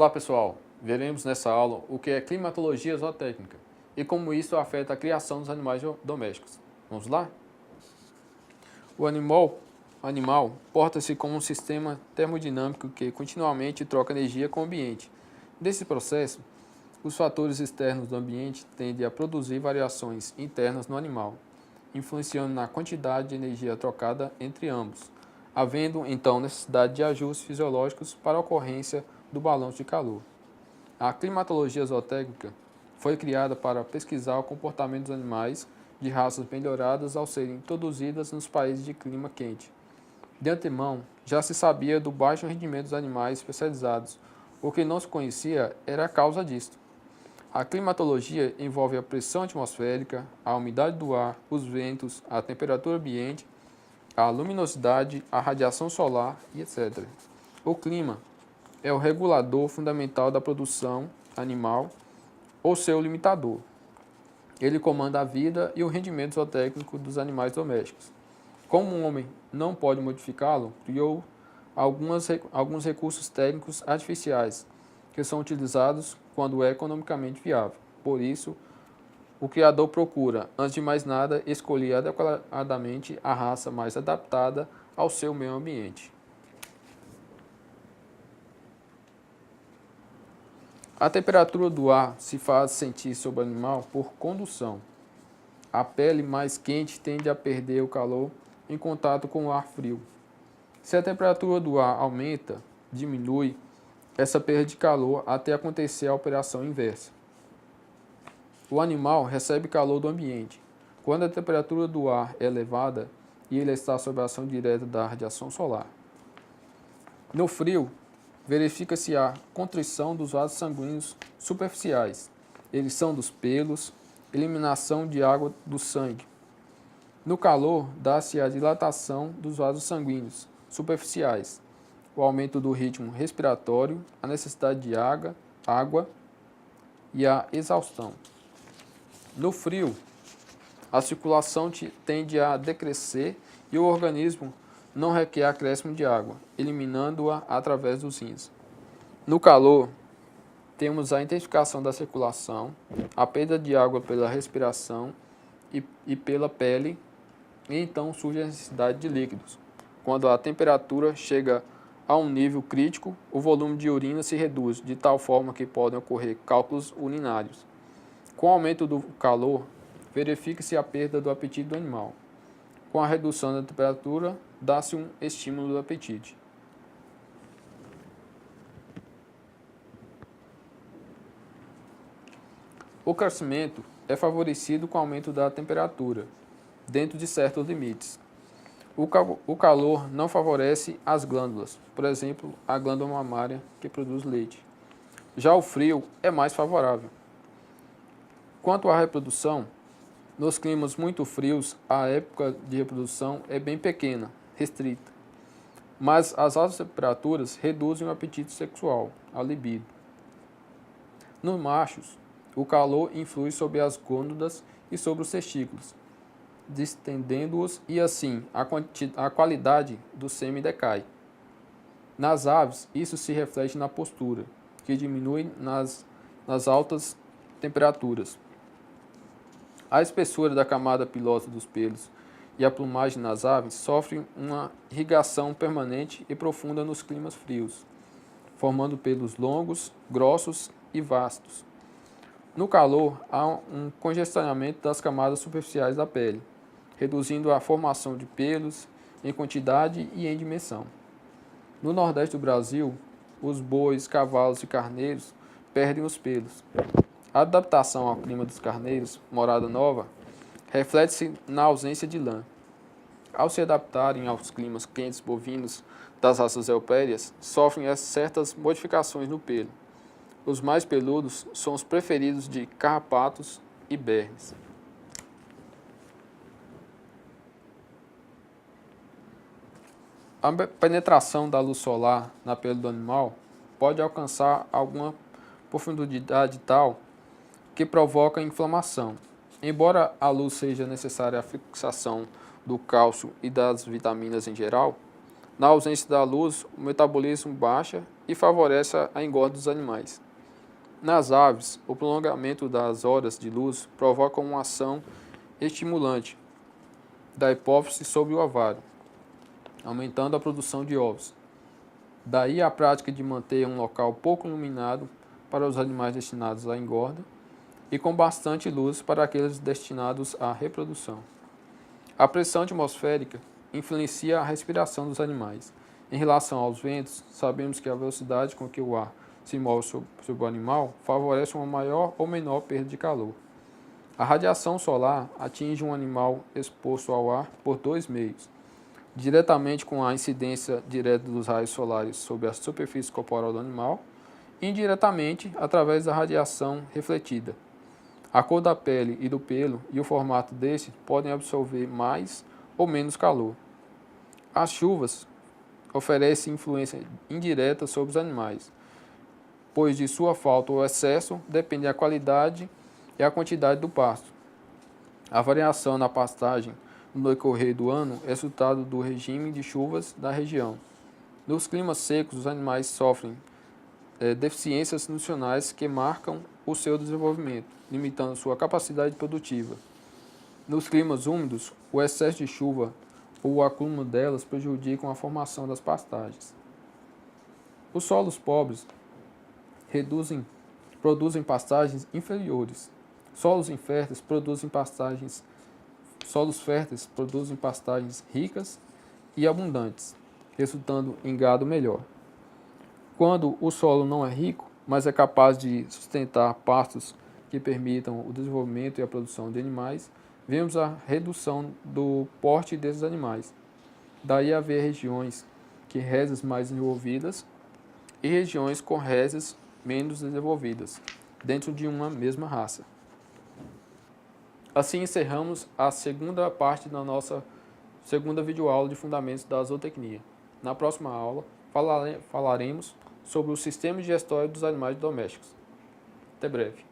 Olá pessoal, veremos nessa aula o que é climatologia zootécnica e como isso afeta a criação dos animais domésticos. Vamos lá? O animal porta-se como um sistema termodinâmico que continuamente troca energia com o ambiente. Nesse processo, os fatores externos do ambiente tendem a produzir variações internas no animal, influenciando na quantidade de energia trocada entre ambos, havendo então necessidade de ajustes fisiológicos para a ocorrência do balanço de calor. A climatologia zootécnica foi criada para pesquisar o comportamento dos animais de raças melhoradas ao serem introduzidas nos países de clima quente. De antemão, já se sabia do baixo rendimento dos animais especializados. O que não se conhecia era a causa disto. A climatologia envolve a pressão atmosférica, a umidade do ar, os ventos, a temperatura ambiente, a luminosidade, a radiação solar e etc. O clima é o regulador fundamental da produção animal ou seu limitador. Ele comanda a vida e o rendimento zootécnico dos animais domésticos. Como o homem não pode modificá-lo, criou alguns recursos técnicos artificiais que são utilizados quando é economicamente viável. Por isso, o criador procura, antes de mais nada, escolher adequadamente a raça mais adaptada ao seu meio ambiente. A temperatura do ar se faz sentir sobre o animal por condução. A pele mais quente tende a perder o calor em contato com o ar frio. Se a temperatura do ar aumenta, diminui essa perda de calor até acontecer a operação inversa. O animal recebe calor do ambiente. Quando a temperatura do ar é elevada e ele está sob a ação direta da radiação solar. No frio, verifica-se a contrição dos vasos sanguíneos superficiais, eleição dos pelos, eliminação de água do sangue. No calor, dá-se a dilatação dos vasos sanguíneos superficiais, o aumento do ritmo respiratório, a necessidade de água e a exaustão. No frio, a circulação tende a decrescer e o organismo não requer acréscimo de água, eliminando-a através dos rins. No calor, temos a intensificação da circulação, a perda de água pela respiração e pela pele, e então surge a necessidade de líquidos. Quando a temperatura chega a um nível crítico, o volume de urina se reduz, de tal forma que podem ocorrer cálculos urinários. Com o aumento do calor, verifica-se a perda do apetite do animal. Com a redução da temperatura, dá-se um estímulo do apetite. O crescimento é favorecido com o aumento da temperatura, dentro de certos limites. O calor não favorece as glândulas, por exemplo, a glândula mamária que produz leite. Já o frio é mais favorável. Quanto à reprodução, nos climas muito frios, a época de reprodução é bem pequena, restrita. Mas as altas temperaturas reduzem o apetite sexual, a libido. Nos machos, o calor influi sobre as gônadas e sobre os testículos, distendendo-os e assim a qualidade do sêmen decai. Nas aves, isso se reflete na postura, que diminui nas altas temperaturas. A espessura da camada pilosa dos pelos e a plumagem nas aves sofrem uma irrigação permanente e profunda nos climas frios, formando pelos longos, grossos e vastos. No calor, há um congestionamento das camadas superficiais da pele, reduzindo a formação de pelos em quantidade e em dimensão. No Nordeste do Brasil, os bois, cavalos e carneiros perdem os pelos. A adaptação ao clima dos carneiros, morada nova, reflete-se na ausência de lã. Ao se adaptarem aos climas quentes bovinos das raças eupérias, sofrem certas modificações no pelo. Os mais peludos são os preferidos de carrapatos e berres. A penetração da luz solar na pele do animal pode alcançar alguma profundidade tal que provoca inflamação. Embora a luz seja necessária à fixação do cálcio e das vitaminas em geral, Na ausência da luz, o metabolismo baixa e favorece a engorda dos animais. Nas aves, o prolongamento das horas de luz provoca uma ação estimulante da hipófise sobre o ovário, aumentando a produção de ovos. Daí a prática de manter um local pouco iluminado para os animais destinados à engorda e com bastante luz para aqueles destinados à reprodução. A pressão atmosférica influencia a respiração dos animais. Em relação aos ventos, sabemos que a velocidade com que o ar se move sobre o animal favorece uma maior ou menor perda de calor. A radiação solar atinge um animal exposto ao ar por dois meios: diretamente com a incidência direta dos raios solares sobre a superfície corporal do animal, e indiretamente através da radiação refletida. A cor da pele e do pelo e o formato deste podem absorver mais ou menos calor. As chuvas oferecem influência indireta sobre os animais, pois de sua falta ou excesso depende a qualidade e a quantidade do pasto. A variação na pastagem no decorrer do ano é resultado do regime de chuvas da região. Nos climas secos, os animais sofrem deficiências nutricionais que marcam o seu desenvolvimento, limitando sua capacidade produtiva. Nos climas úmidos, o excesso de chuva ou o acúmulo delas prejudicam a formação das pastagens. Os solos pobres produzem pastagens inferiores. Solos férteis produzem pastagens ricas e abundantes, resultando em gado melhor. Quando o solo não é rico, mas é capaz de sustentar pastos que permitam o desenvolvimento e a produção de animais, vemos a redução do porte desses animais. Daí haver regiões com reses mais desenvolvidas e regiões com reses menos desenvolvidas, dentro de uma mesma raça. Assim encerramos a segunda parte da nossa segunda videoaula de Fundamentos da Zootecnia. Na próxima aula, falaremos sobre o sistema digestório dos animais domésticos. Até breve.